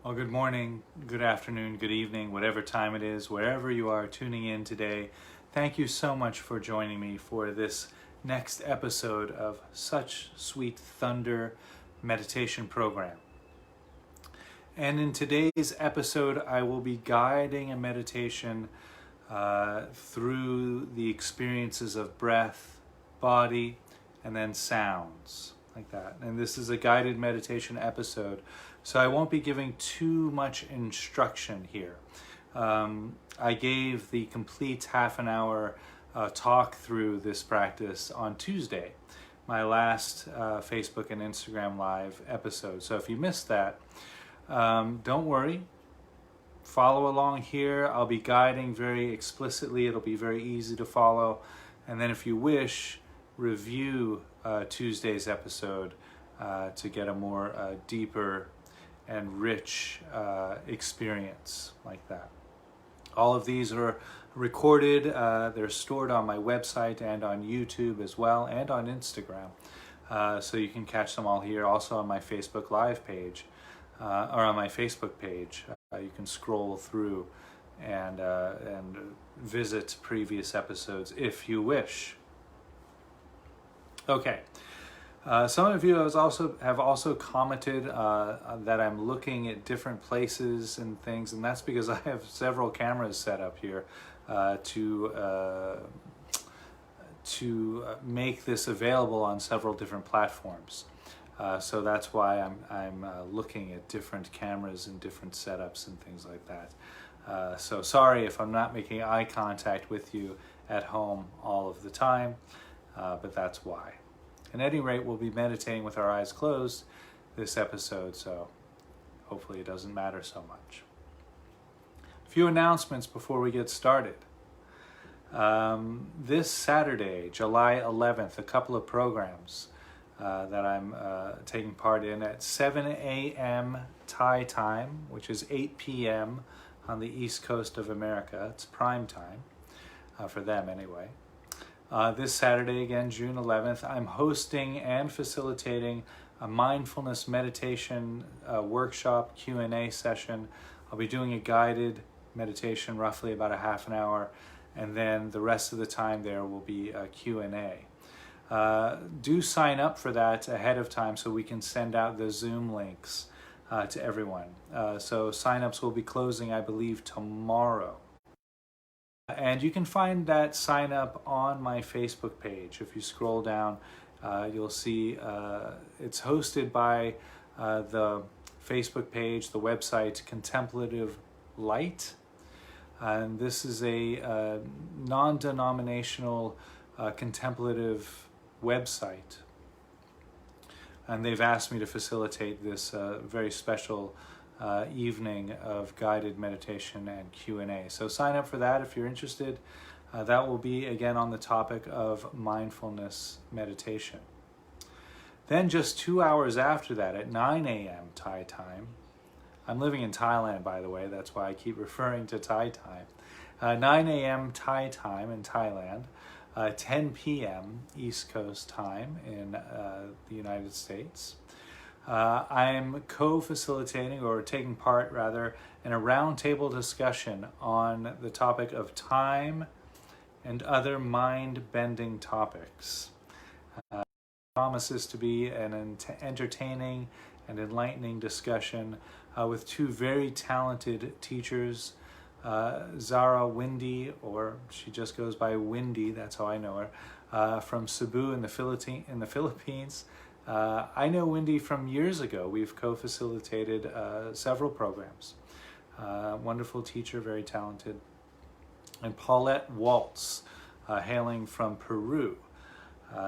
Well, good morning, good afternoon, good evening, whatever time it is, wherever you are tuning in today. Thank you so much for joining me for this next episode of Such Sweet Thunder meditation program. And in today's episode, I will be guiding a meditation through the experiences of breath, body, and then sounds like that. And this is a guided meditation episode, so I won't be giving too much instruction here. I gave the complete half an hour talk through this practice on Tuesday, my last Facebook and Instagram Live episode. So if you missed that, don't worry. Follow along here. I'll be guiding very explicitly. It'll be very easy to follow. And then if you wish, review Tuesday's episode to get a more deeper and rich experience like that. All of these are recorded. They're stored on my website and on YouTube as well, and on Instagram. So you can catch them all here. Also on my Facebook Live page, or on my Facebook page. You can scroll through and visit previous episodes if you wish. Okay. Some of you have also commented that I'm looking at different places and things, and that's because I have several cameras set up here to make this available on several different platforms. So that's why I'm looking at different cameras and different setups and things like that. So sorry if I'm not making eye contact with you at home all of the time, but that's why. At any rate, we'll be meditating with our eyes closed this episode, so hopefully it doesn't matter so much. A few announcements before we get started. This Saturday, July 11th, a couple of programs that I'm taking part in at 7 a.m. Thai time, which is 8 p.m. on the East Coast of America. It's prime time, for them anyway. This Saturday, again, June 11th, I'm hosting and facilitating a mindfulness meditation workshop Q&A session. I'll be doing a guided meditation, roughly about a half an hour, and then the rest of the time there will be a Q&A. Do sign up for that ahead of time so we can send out the Zoom links to everyone. So sign-ups will be closing, I believe, tomorrow. And you can find that sign up on my Facebook page. If you scroll down, you'll see it's hosted by the Facebook page, the website Contemplative Light. And this is a non-denominational contemplative website. And they've asked me to facilitate this very special evening of guided meditation and Q&A. So sign up for that if you're interested. That will be again on the topic of mindfulness meditation. Then just 2 hours after that at 9 a.m. Thai time, I'm living in Thailand, by the way, that's why I keep referring to Thai time. 9 a.m. Thai time in Thailand, 10 p.m. East Coast time in the United States. I'm co-facilitating, or taking part rather, in a roundtable discussion on the topic of time and other mind-bending topics. It promises to be an entertaining and enlightening discussion with two very talented teachers, Zara Windy, or she just goes by Windy, that's how I know her, from Cebu in the Philippines. I know Wendy from years ago. We've co-facilitated several programs. Wonderful teacher, very talented. And Paulette Waltz, hailing from Peru.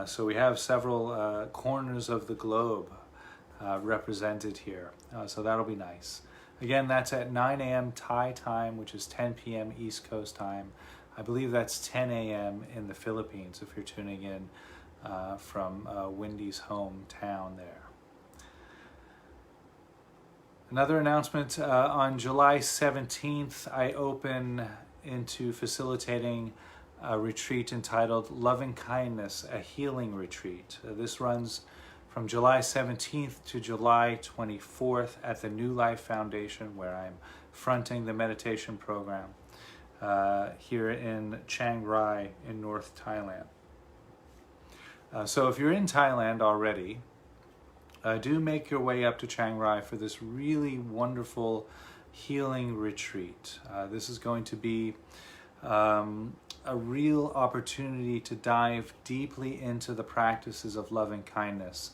So we have several corners of the globe represented here. So that'll be nice. Again, that's at 9 a.m. Thai time, which is 10 p.m. East Coast time. I believe that's 10 a.m. in the Philippines if you're tuning in from Wendy's hometown there. Another announcement, on July 17th, I open into facilitating a retreat entitled Loving Kindness, a Healing Retreat. This runs from July 17th to July 24th at the New Life Foundation, where I'm fronting the meditation program here in Chiang Rai in North Thailand. So if you're in Thailand already, do make your way up to Chiang Rai for this really wonderful healing retreat. This is going to be a real opportunity to dive deeply into the practices of loving kindness.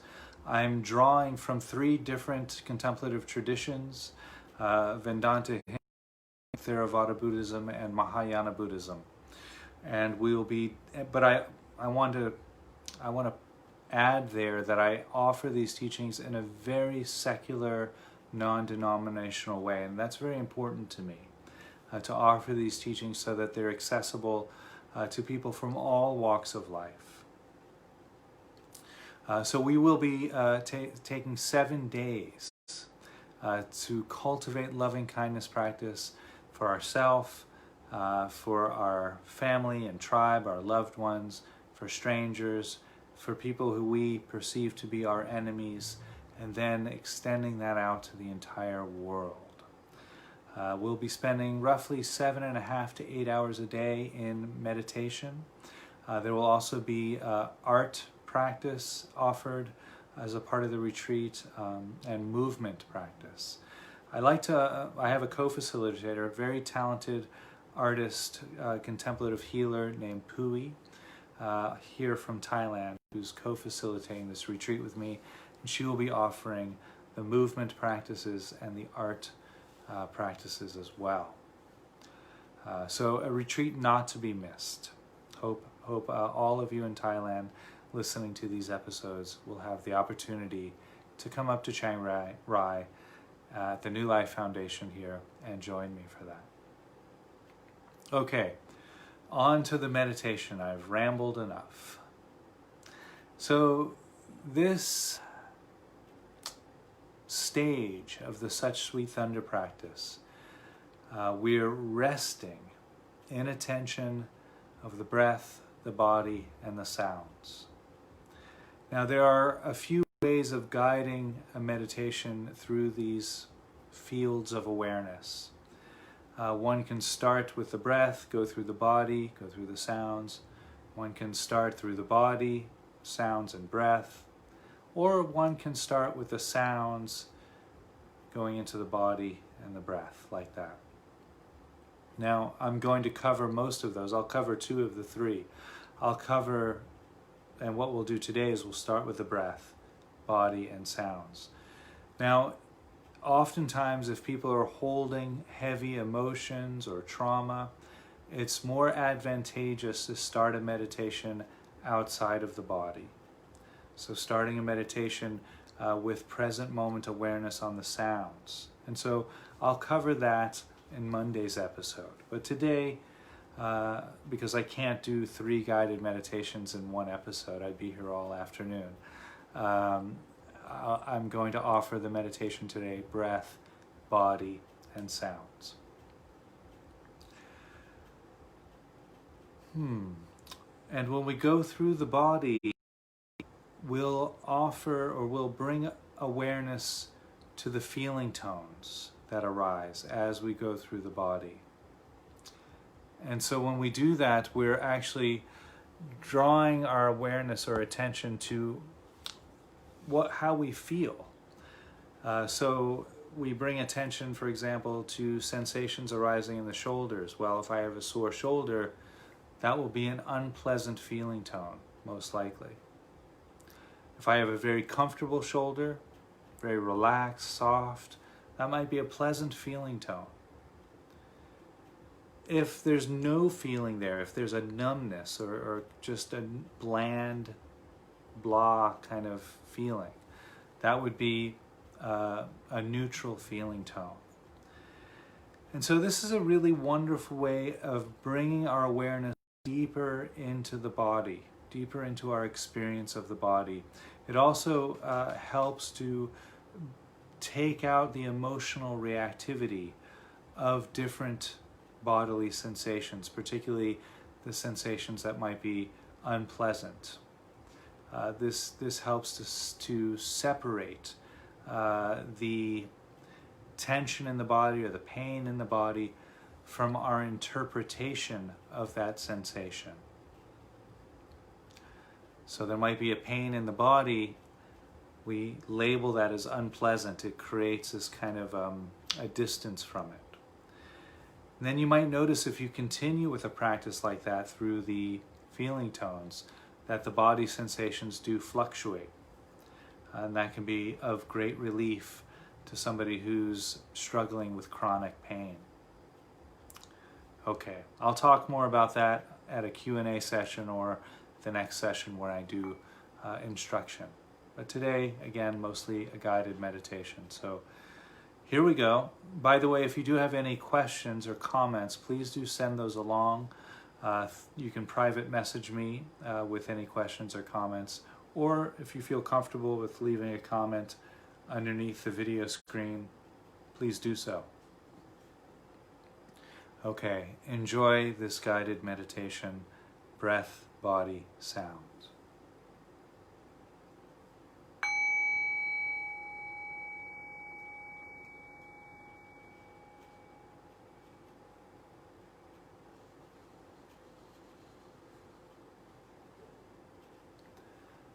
I'm drawing from 3 different contemplative traditions, Vedanta, Theravada Buddhism, and Mahayana Buddhism. And we will be, but I want to add there that I offer these teachings in a very secular, non-denominational way, and that's very important to me, to offer these teachings so that they're accessible to people from all walks of life. So we will be taking 7 days to cultivate loving kindness practice for ourselves, for our family and tribe, our loved ones, for strangers, for people who we perceive to be our enemies, and then extending that out to the entire world. We'll be spending roughly 7.5 to 8 hours a day in meditation. There will also be art practice offered as a part of the retreat, and movement practice. I have a co-facilitator, a very talented artist, contemplative healer named Pui, here from Thailand, who's co-facilitating this retreat with me, and she will be offering the movement practices and the art practices as well. So a retreat not to be missed. Hope all of you in Thailand listening to these episodes will have the opportunity to come up to Chiang Rai at the New Life Foundation here and join me for that. Okay, on to the meditation. I've rambled enough. So this stage of the Such Sweet Thunder practice, we're resting in attention of the breath, the body, and the sounds. Now there are a few ways of guiding a meditation through these fields of awareness. One can start with the breath, go through the body, go through the sounds. One can start through the body, sounds and breath. Or one can start with the sounds going into the body and the breath, like that. Now, I'm going to cover most of those. I'll cover 2 of the 3. And what we'll do today is we'll start with the breath, body, and sounds. Now, oftentimes if people are holding heavy emotions or trauma, it's more advantageous to start a meditation outside of the body. So starting a meditation with present moment awareness on the sounds. And so I'll cover that in Monday's episode. But today, because I can't do 3 guided meditations in one episode, I'd be here all afternoon. I'm going to offer the meditation today, breath, body, and sounds. And when we go through the body, we'll bring awareness to the feeling tones that arise as we go through the body. And so when we do that, we're actually drawing our awareness or attention to how we feel. So we bring attention, for example, to sensations arising in the shoulders. Well, if I have a sore shoulder, that will be an unpleasant feeling tone, most likely. If I have a very comfortable shoulder, very relaxed, soft, that might be a pleasant feeling tone. If there's no feeling there, if there's a numbness or just a bland, blah kind of feeling, that would be a neutral feeling tone. And so this is a really wonderful way of bringing our awareness deeper into the body, deeper into our experience of the body. It also helps to take out the emotional reactivity of different bodily sensations, particularly the sensations that might be unpleasant. This helps us to separate the tension in the body or the pain in the body from our interpretation of that sensation. So there might be a pain in the body, we label that as unpleasant. It creates this kind of a distance from it. And then you might notice, if you continue with a practice like that through the feeling tones, that the body sensations do fluctuate. And that can be of great relief to somebody who's struggling with chronic pain. Okay, I'll talk more about that at a Q&A session or the next session where I do instruction. But today, again, mostly a guided meditation. So here we go. By the way, if you do have any questions or comments, please do send those along. You can private message me with any questions or comments, or if you feel comfortable with leaving a comment underneath the video screen, please do so. Okay, enjoy this guided meditation, breath, body, sound.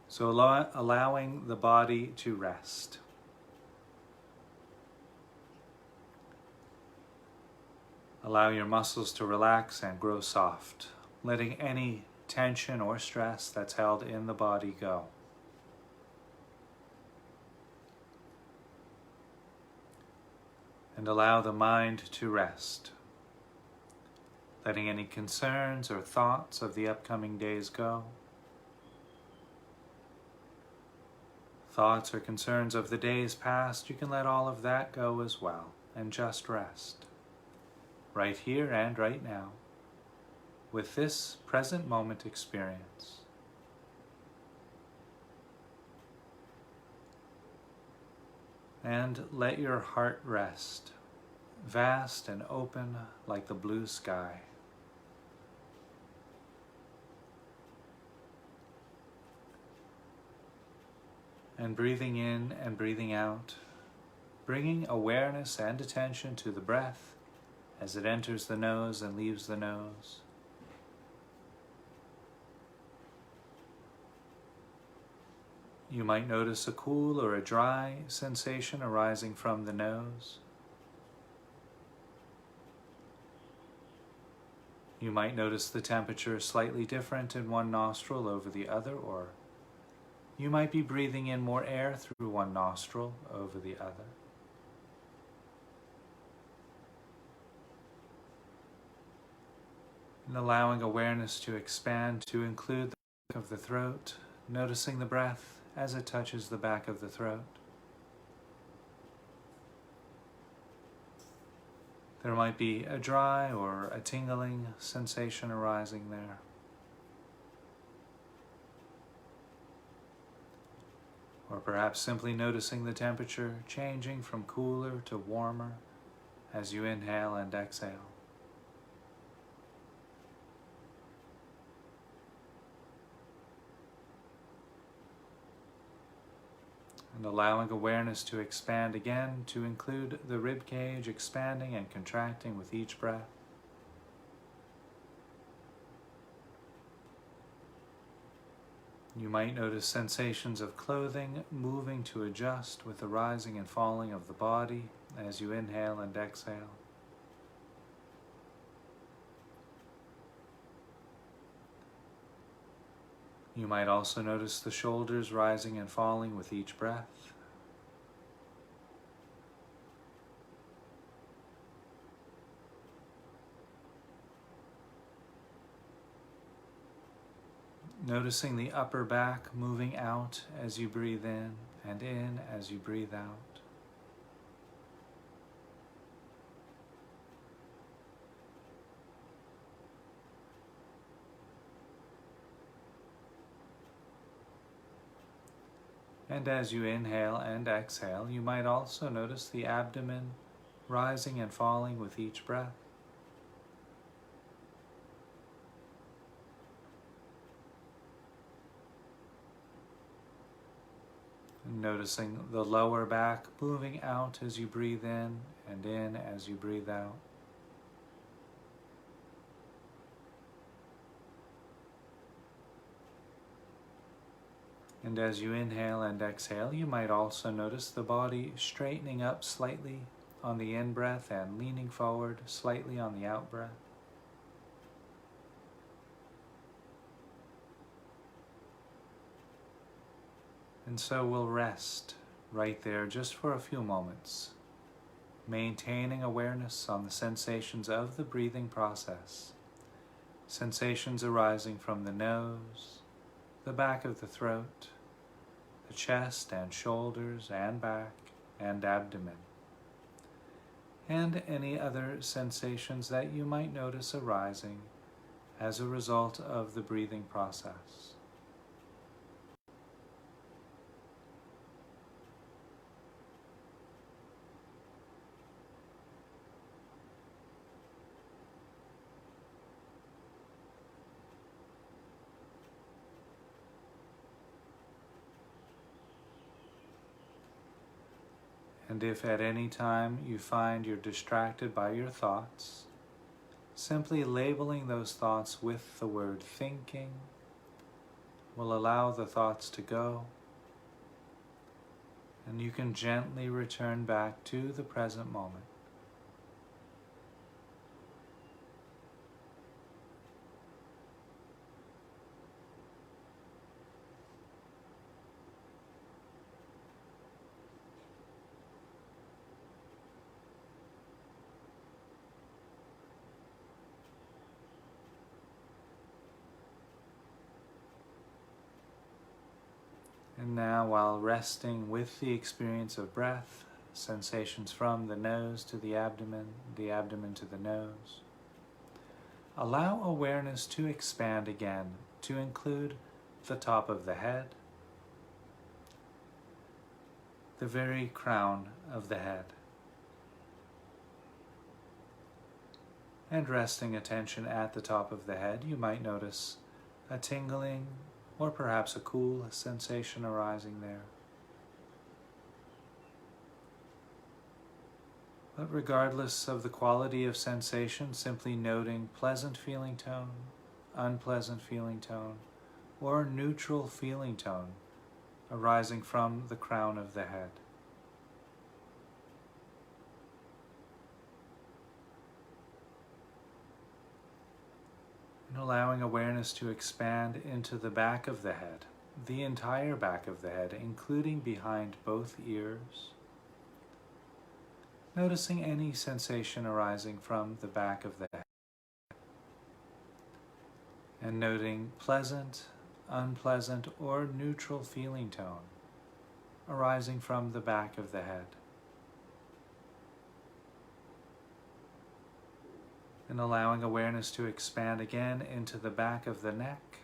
So allowing the body to rest. Allow your muscles to relax and grow soft, letting any tension or stress that's held in the body go. And allow the mind to rest, letting any concerns or thoughts of the upcoming days go. Thoughts or concerns of the days past, you can let all of that go as well, and just rest, right here and right now, with this present moment experience. And let your heart rest, vast and open like the blue sky. And breathing in and breathing out, bringing awareness and attention to the breath as it enters the nose and leaves the nose. You might notice a cool or a dry sensation arising from the nose. You might notice the temperature slightly different in one nostril over the other, or you might be breathing in more air through one nostril over the other. And allowing awareness to expand to include the back of the throat, noticing the breath as it touches the back of the throat. There might be a dry or a tingling sensation arising there. Or perhaps simply noticing the temperature changing from cooler to warmer as you inhale and exhale. And allowing awareness to expand again to include the rib cage expanding and contracting with each breath. You might notice sensations of clothing moving to adjust with the rising and falling of the body as you inhale and exhale. You might also notice the shoulders rising and falling with each breath. Noticing the upper back moving out as you breathe in as you breathe out. And as you inhale and exhale, you might also notice the abdomen rising and falling with each breath. And noticing the lower back moving out as you breathe in as you breathe out. And as you inhale and exhale, you might also notice the body straightening up slightly on the in-breath and leaning forward slightly on the out-breath. And so we'll rest right there just for a few moments, maintaining awareness on the sensations of the breathing process. Sensations arising from the nose, the back of the throat, the chest and shoulders and back and abdomen, and any other sensations that you might notice arising as a result of the breathing process. And if at any time you find you're distracted by your thoughts, simply labeling those thoughts with the word thinking will allow the thoughts to go, and you can gently return back to the present moment. And now, while resting with the experience of breath, sensations from the nose to the abdomen to the nose, allow awareness to expand again to include the top of the head, the very crown of the head, and resting attention at the top of the head, you might notice a tingling or perhaps a cool sensation arising there. But regardless of the quality of sensation, simply noting pleasant feeling tone, unpleasant feeling tone, or neutral feeling tone arising from the crown of the head. And allowing awareness to expand into the back of the head, the entire back of the head, including behind both ears. Noticing any sensation arising from the back of the head. And noting pleasant, unpleasant, or neutral feeling tone arising from the back of the head. And allowing awareness to expand again into the back of the neck.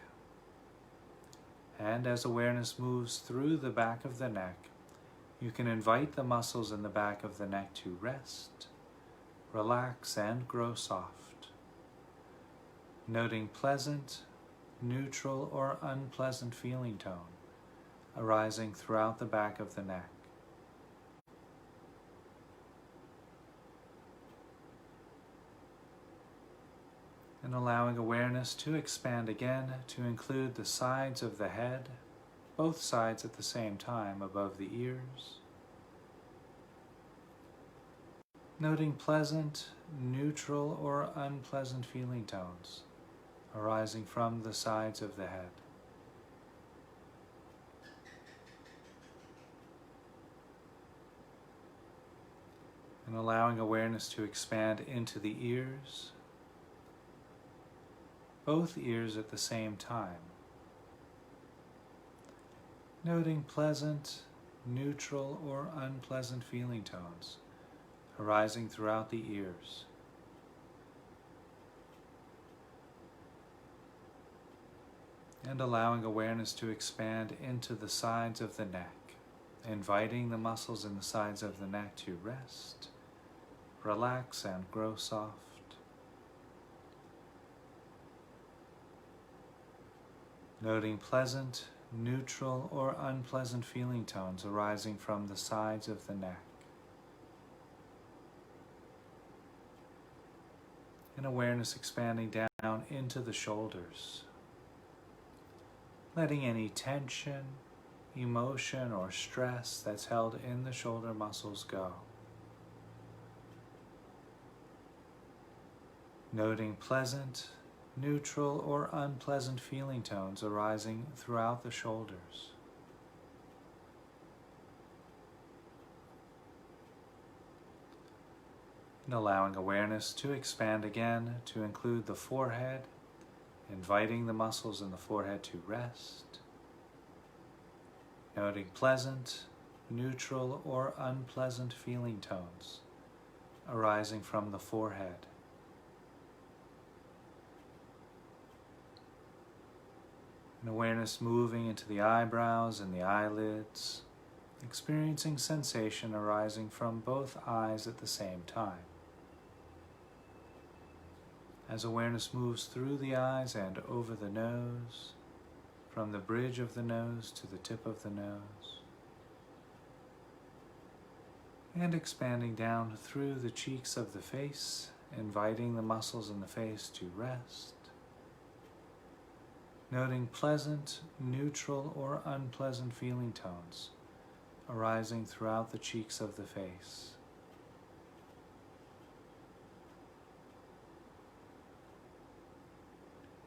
And as awareness moves through the back of the neck, you can invite the muscles in the back of the neck to rest, relax, and grow soft. Noting pleasant, neutral, or unpleasant feeling tone arising throughout the back of the neck. And allowing awareness to expand again to include the sides of the head, both sides at the same time above the ears. Noting pleasant, neutral, or unpleasant feeling tones arising from the sides of the head. And allowing awareness to expand into the ears, both ears at the same time. Noting pleasant, neutral, or unpleasant feeling tones arising throughout the ears. And allowing awareness to expand into the sides of the neck, inviting the muscles in the sides of the neck to rest, relax, and grow soft. Noting pleasant, neutral or unpleasant feeling tones arising from the sides of the neck. And awareness expanding down into the shoulders, letting any tension, emotion, or stress that's held in the shoulder muscles go. Noting pleasant, neutral, or unpleasant feeling tones arising throughout the shoulders. And allowing awareness to expand again to include the forehead, inviting the muscles in the forehead to rest. Noting pleasant, neutral, or unpleasant feeling tones arising from the forehead. And awareness moving into the eyebrows and the eyelids, experiencing sensation arising from both eyes at the same time. As awareness moves through the eyes and over the nose, from the bridge of the nose to the tip of the nose, and expanding down through the cheeks of the face, inviting the muscles in the face to rest. Noting pleasant, neutral, or unpleasant feeling tones arising throughout the cheeks of the face.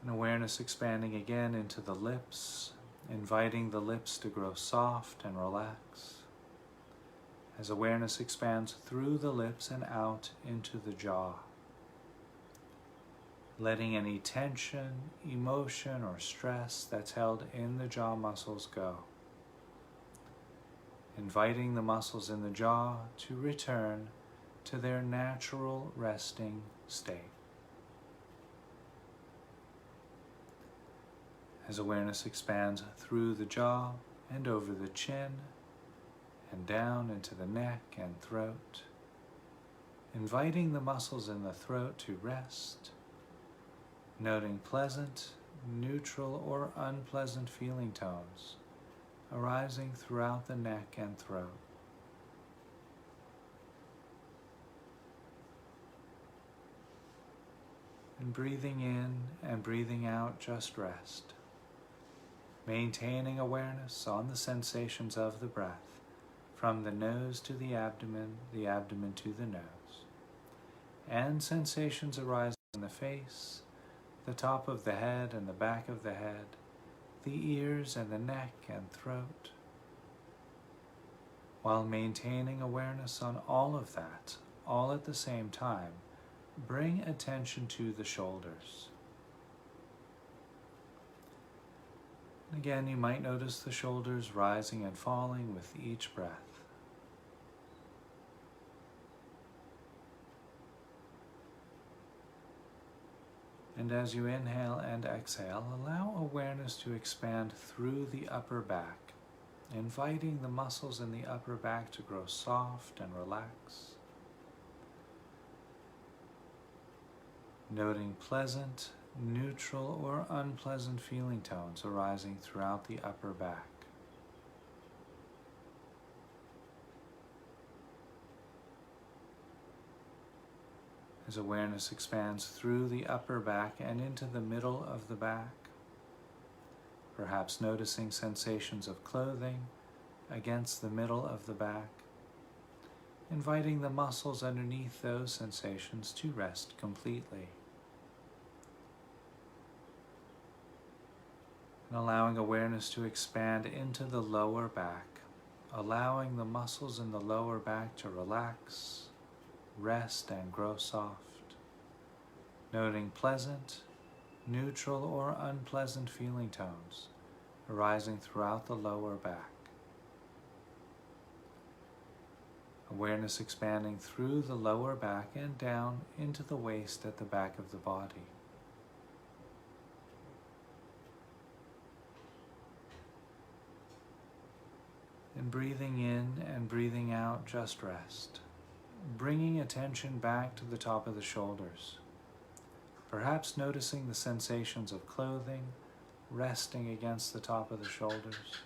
And awareness expanding again into the lips, inviting the lips to grow soft and relax. As awareness expands through the lips and out into the jaw. Letting any tension, emotion, or stress that's held in the jaw muscles go. Inviting the muscles in the jaw to return to their natural resting state. As awareness expands through the jaw and over the chin and down into the neck and throat, inviting the muscles in the throat to rest, noting pleasant, neutral, or unpleasant feeling tones arising throughout the neck and throat. And breathing in and breathing out, just rest. Maintaining awareness on the sensations of the breath from the nose to the abdomen to the nose, and sensations arising in the face, the top of the head and the back of the head, the ears and the neck and throat, while maintaining awareness on all of that, all at the same time. Bring attention to the shoulders. Again, you might notice the shoulders rising and falling with each breath. And as you inhale and exhale, allow awareness to expand through the upper back, inviting the muscles in the upper back to grow soft and relax. Noting pleasant, neutral, or unpleasant feeling tones arising throughout the upper back. As awareness expands through the upper back and into the middle of the back, perhaps noticing sensations of clothing against the middle of the back, inviting the muscles underneath those sensations to rest completely. And allowing awareness to expand into the lower back, allowing the muscles in the lower back to relax, rest, and grow soft. Noting pleasant, neutral, or unpleasant feeling tones arising throughout the lower back. Awareness expanding through the lower back and down into the waist at the back of the body. And breathing in and breathing out, just rest. Bringing attention back to the top of the shoulders. Perhaps noticing the sensations of clothing resting against the top of the shoulders.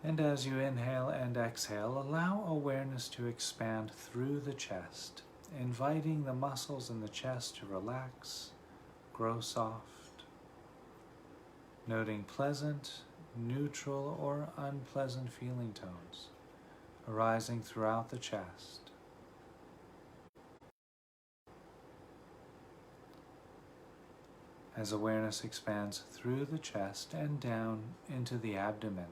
And as you inhale and exhale, allow awareness to expand through the chest, inviting the muscles in the chest to relax, grow soft, noting pleasant, neutral, or unpleasant feeling tones arising throughout the chest. As awareness expands through the chest and down into the abdomen,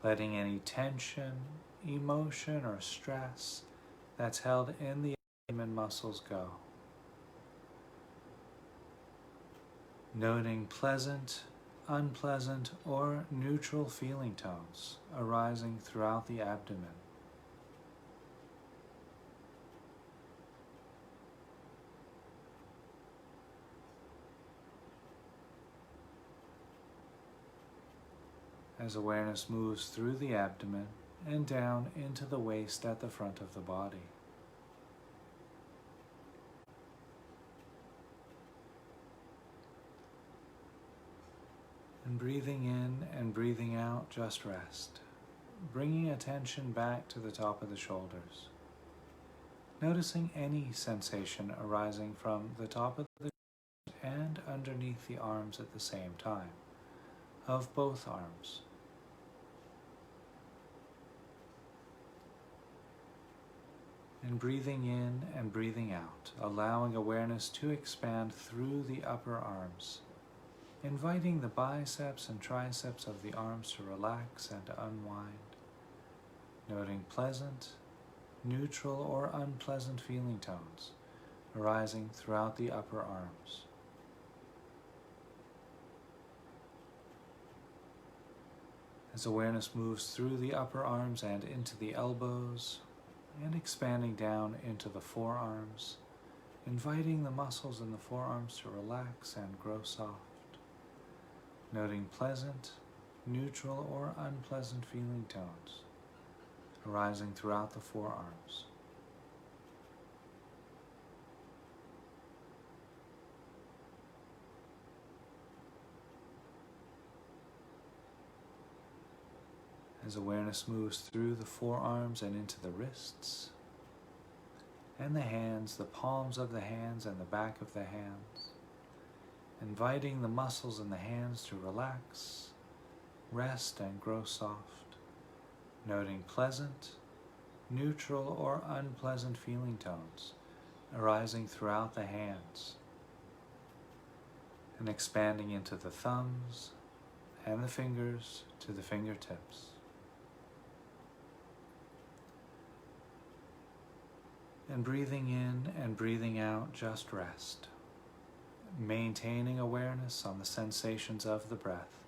letting any tension, emotion, or stress that's held in the abdomen muscles go. Noting pleasant, unpleasant, or neutral feeling tones arising throughout the abdomen. As awareness moves through the abdomen and down into the waist at the front of the body. And breathing in and breathing out, just rest, bringing attention back to the top of the shoulders. Noticing any sensation arising from the top of the shoulders and underneath the arms at the same time, of both arms. And breathing in and breathing out, allowing awareness to expand through the upper arms, inviting the biceps and triceps of the arms to relax and to unwind, noting pleasant, neutral, or unpleasant feeling tones arising throughout the upper arms. As awareness moves through the upper arms and into the elbows, and expanding down into the forearms, inviting the muscles in the forearms to relax and grow soft, noting pleasant, neutral, or unpleasant feeling tones arising throughout the forearms. As awareness moves through the forearms and into the wrists, and the hands, the palms of the hands and the back of the hands, inviting the muscles in the hands to relax, rest, and grow soft, noting pleasant, neutral, or unpleasant feeling tones arising throughout the hands, and expanding into the thumbs and the fingers to the fingertips. And breathing in and breathing out, just rest, maintaining awareness on the sensations of the breath,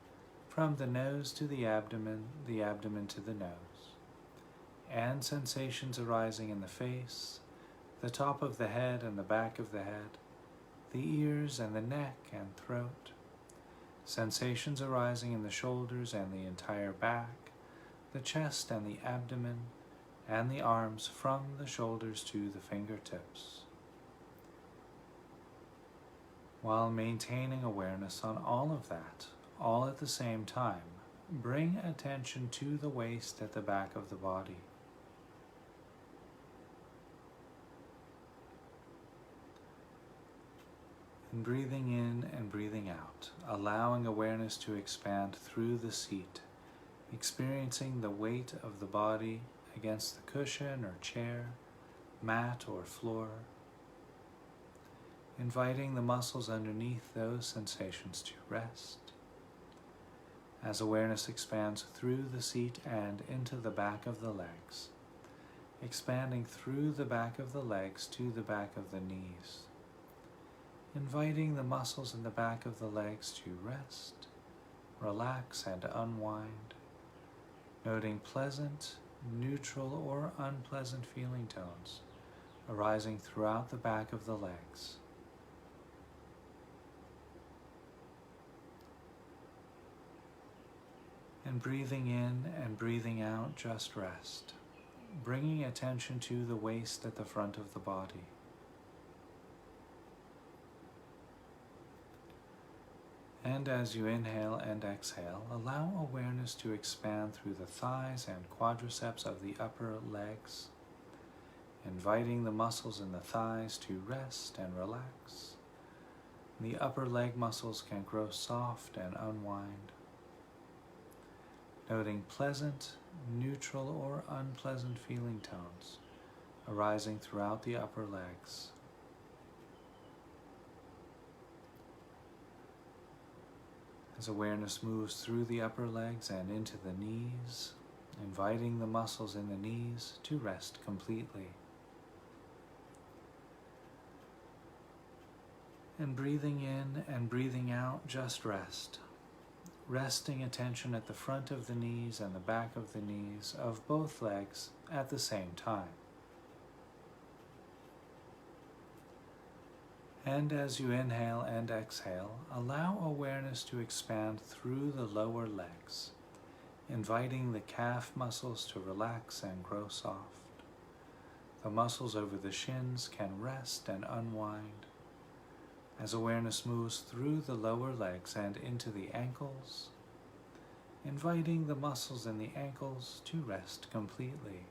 from the nose to the abdomen to the nose, and sensations arising in the face, the top of the head and the back of the head, the ears and the neck and throat, sensations arising in the shoulders and the entire back, the chest and the abdomen, and the arms from the shoulders to the fingertips. While maintaining awareness on all of that, all at the same time, bring attention to the waist at the back of the body. And breathing in and breathing out, allowing awareness to expand through the seat, experiencing the weight of the body against the cushion or chair, mat or floor, inviting the muscles underneath those sensations to rest. As awareness expands through the seat and into the back of the legs, expanding through the back of the legs to the back of the knees, inviting the muscles in the back of the legs to rest, relax, and unwind, noting pleasant, neutral, or unpleasant feeling tones arising throughout the back of the legs. And breathing in and breathing out, just rest, bringing attention to the waist at the front of the body. And as you inhale and exhale, allow awareness to expand through the thighs and quadriceps of the upper legs, inviting the muscles in the thighs to rest and relax. The upper leg muscles can grow soft and unwind. Noting pleasant, neutral, or unpleasant feeling tones arising throughout the upper legs. As awareness moves through the upper legs and into the knees, inviting the muscles in the knees to rest completely. And breathing in and breathing out, just rest. Resting attention at the front of the knees and the back of the knees of both legs at the same time. And as you inhale and exhale, allow awareness to expand through the lower legs, inviting the calf muscles to relax and grow soft. The muscles over the shins can rest and unwind. As awareness moves through the lower legs and into the ankles, inviting the muscles in the ankles to rest completely,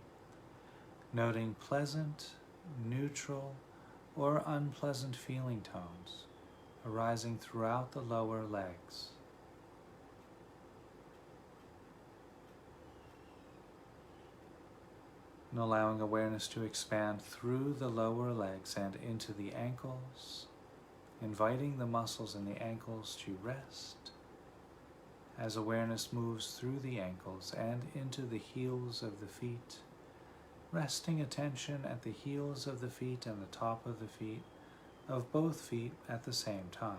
noting pleasant, neutral, or unpleasant feeling tones arising throughout the lower legs. And allowing awareness to expand through the lower legs and into the ankles, inviting the muscles in the ankles to rest as awareness moves through the ankles and into the heels of the feet, resting attention at the heels of the feet and the top of the feet of both feet at the same time.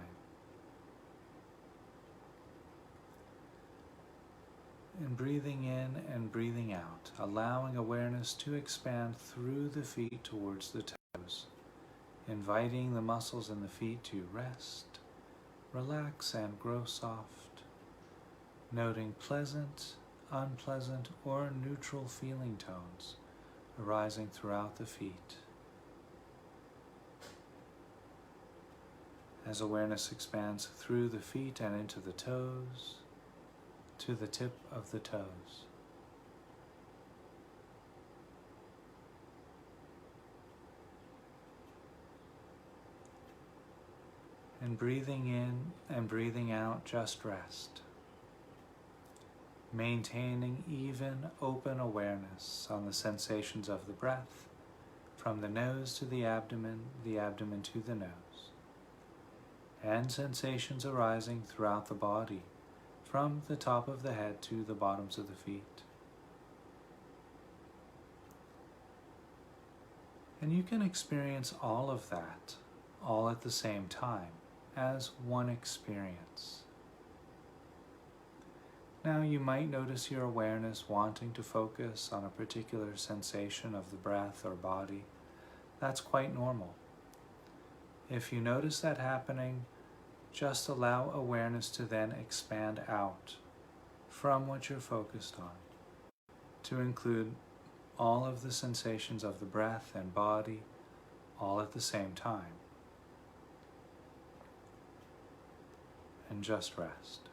And breathing in and breathing out, allowing awareness to expand through the feet towards the toes, inviting the muscles in the feet to rest, relax, and grow soft, noting pleasant, unpleasant, or neutral feeling tones arising throughout the feet. As awareness expands through the feet and into the toes, to the tip of the toes. And breathing in and breathing out, just rest. Maintaining even, open awareness on the sensations of the breath, from the nose to the abdomen to the nose, and sensations arising throughout the body, from the top of the head to the bottoms of the feet. And you can experience all of that, all at the same time, as one experience. Now you might notice your awareness wanting to focus on a particular sensation of the breath or body. That's quite normal. If you notice that happening, just allow awareness to then expand out from what you're focused on, to include all of the sensations of the breath and body, all at the same time. And just rest.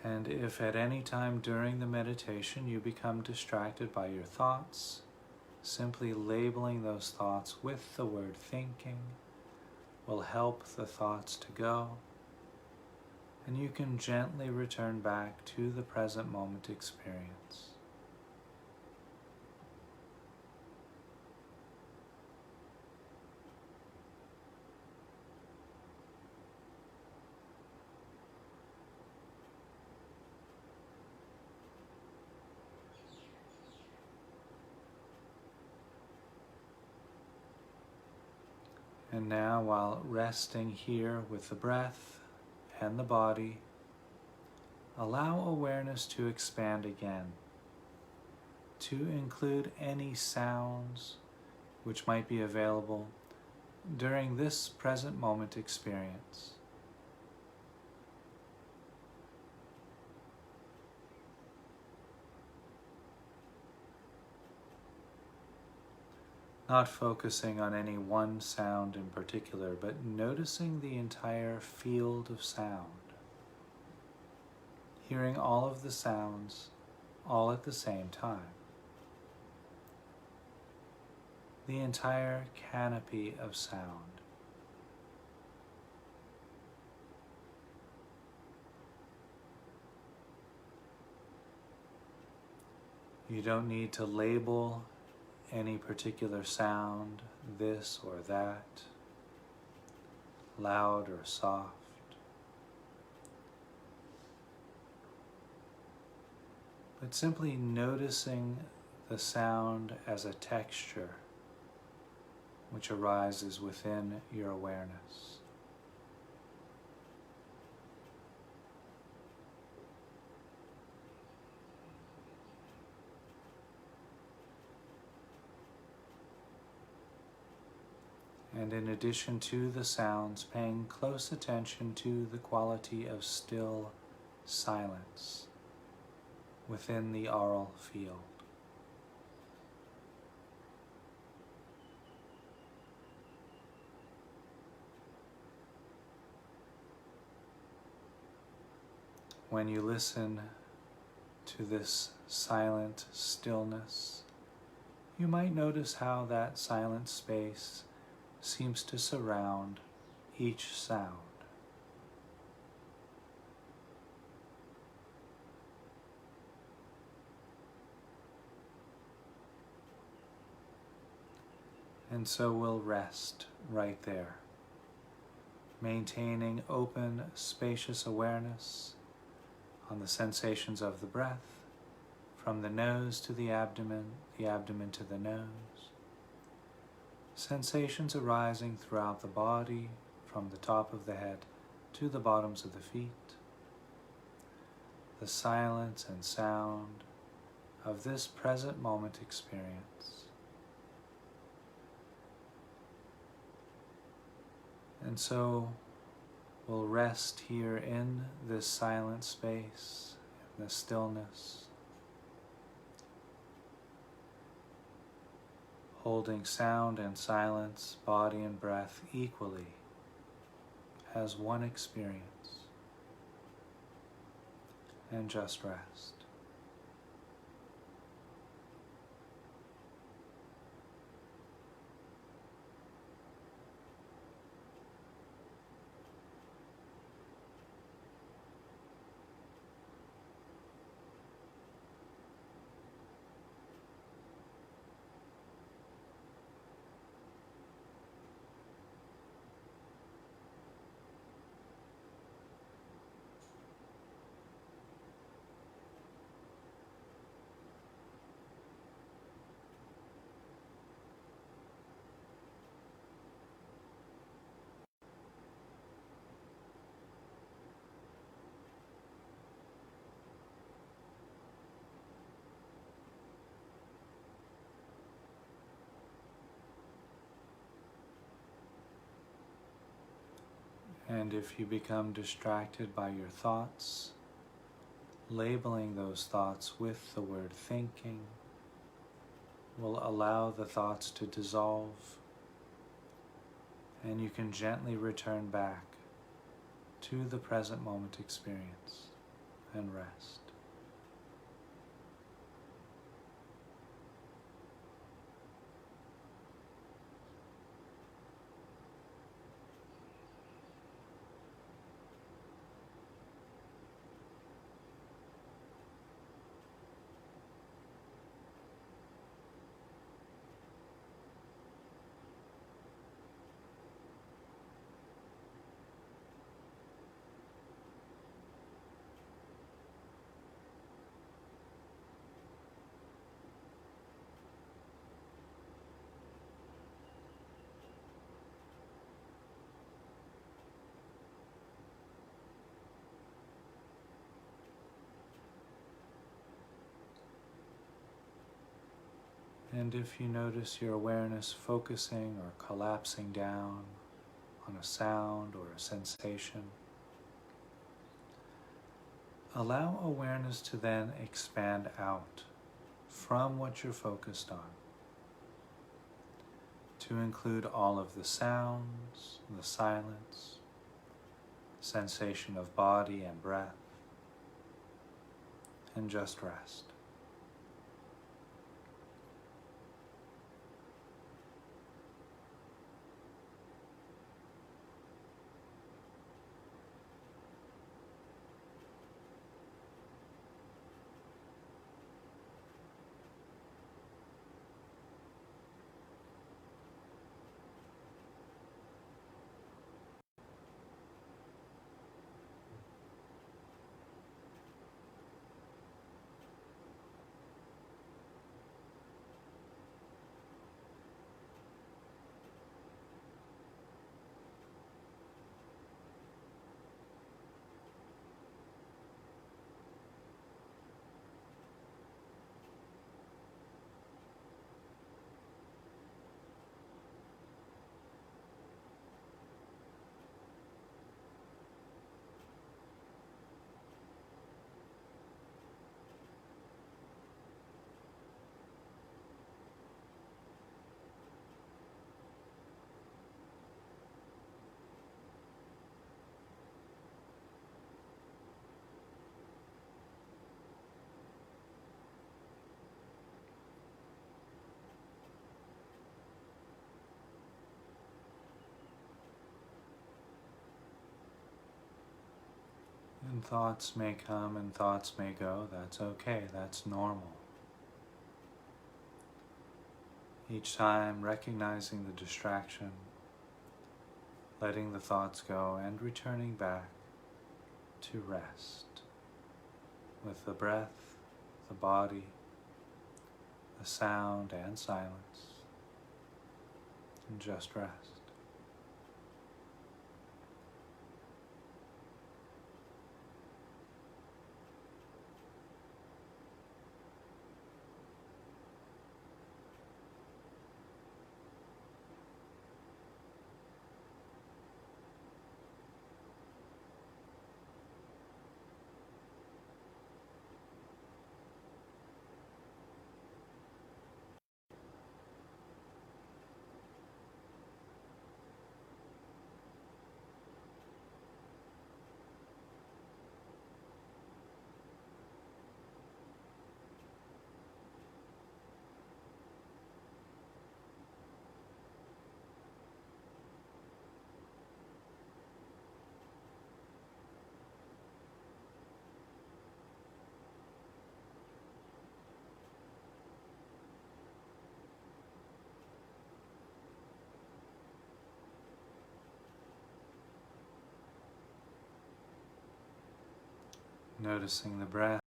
And if at any time during the meditation you become distracted by your thoughts, simply labeling those thoughts with the word thinking will help the thoughts to go, and you can gently return back to the present moment experience. And now, while resting here with the breath and the body, allow awareness to expand again, to include any sounds which might be available during this present moment experience. Not focusing on any one sound in particular, but noticing the entire field of sound. Hearing all of the sounds all at the same time. The entire canopy of sound. You don't need to label any particular sound, this or that, loud or soft. But simply noticing the sound as a texture which arises within your awareness. And in addition to the sounds, paying close attention to the quality of still silence within the aural field. When you listen to this silent stillness, you might notice how that silent space seems to surround each sound. And so we'll rest right there, maintaining open, spacious awareness on the sensations of the breath, from the nose to the abdomen to the nose. Sensations arising throughout the body, from the top of the head to the bottoms of the feet. The silence and sound of this present moment experience. And so we'll rest here in this silent space, in the stillness, holding sound and silence, body and breath equally as one experience, and just rest. And if you become distracted by your thoughts, labeling those thoughts with the word thinking will allow the thoughts to dissolve, and you can gently return back to the present moment experience and rest. And if you notice your awareness focusing or collapsing down on a sound or a sensation, allow awareness to then expand out from what you're focused on to include all of the sounds, the silence, sensation of body and breath, and just rest. And thoughts may come and thoughts may go. That's okay. That's normal. Each time recognizing the distraction, letting the thoughts go and returning back to rest with the breath, the body, the sound and silence, and just rest. Noticing the breath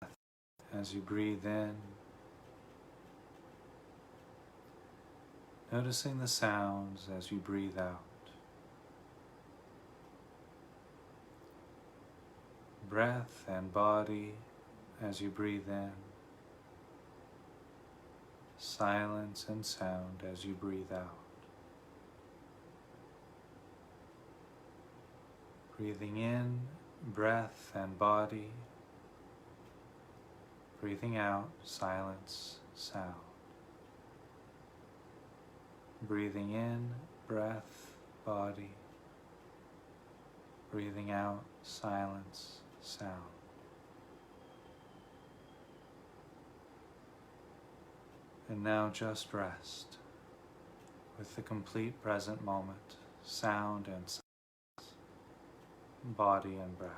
as you breathe in. Noticing the sounds as you breathe out. Breath and body as you breathe in. Silence and sound as you breathe out. Breathing in, breath and body. Breathing out, silence, sound. Breathing in, breath, body. Breathing out, silence, sound. And now just rest with the complete present moment, sound and silence, body and breath.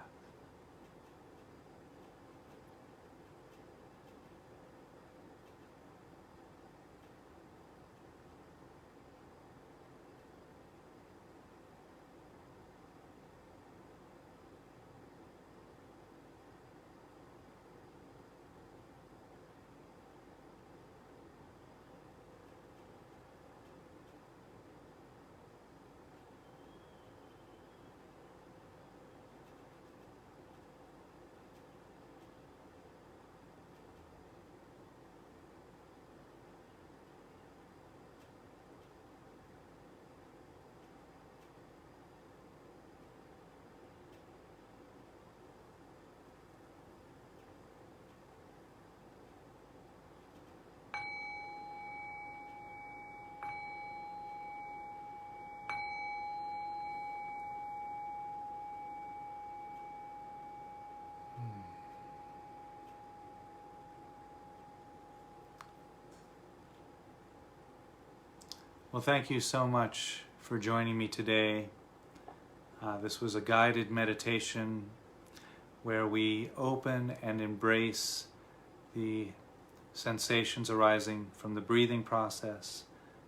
Well, thank you so much for joining me today. This was a guided meditation where we open and embrace the sensations arising from the breathing process,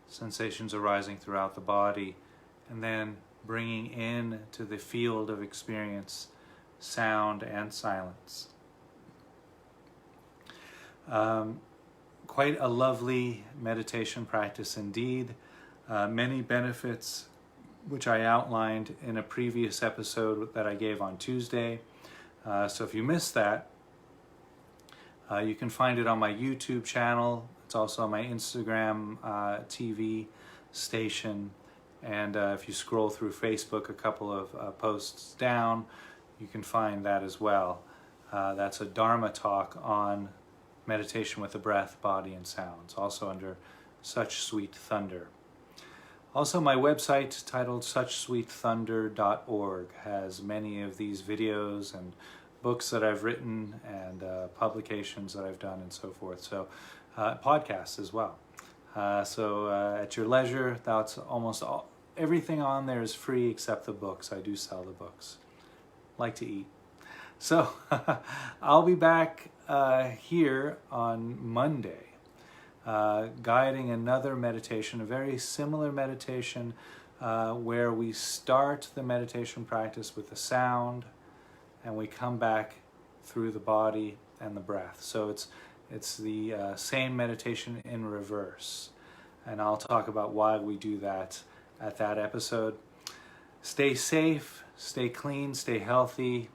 sensations arising throughout the body, and then bringing in to the field of experience sound and silence. Quite a lovely meditation practice indeed. Many benefits which I outlined in a previous episode that I gave on Tuesday. So if you missed that, you can find it on my YouTube channel. It's also on my Instagram TV station. And if you scroll through Facebook a couple of posts down, you can find that as well. That's a Dharma talk on meditation with the breath, body, and sounds, also under Such Sweet Thunder. Also, my website titled suchsweetthunder.org has many of these videos and books that I've written and publications that I've done and so forth. So podcasts as well. So at your leisure, that's almost all. Everything on there is free except the books. I do sell the books. Like to eat. So I'll be back here on Monday, guiding another meditation, a very similar meditation where we start the meditation practice with the sound and we come back through the body and the breath. So it's the same meditation in reverse. And I'll talk about why we do that at that episode. Stay safe, stay clean, stay healthy.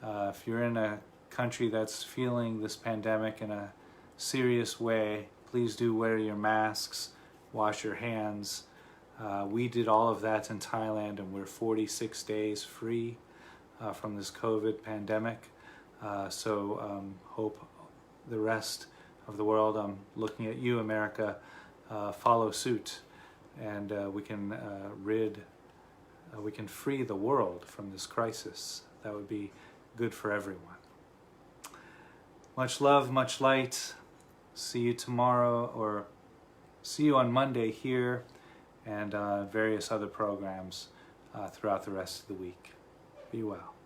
If you're in a country that's feeling this pandemic in a serious way, please do wear your masks, wash your hands. We did all of that in Thailand, and we're 46 days free from this COVID pandemic. So hope the rest of the world, I'm looking at you, America, follow suit, and we can free the world from this crisis. That would be good for everyone. Much love, much light. See you tomorrow, or see you on Monday here, and various other programs throughout the rest of the week. Be well.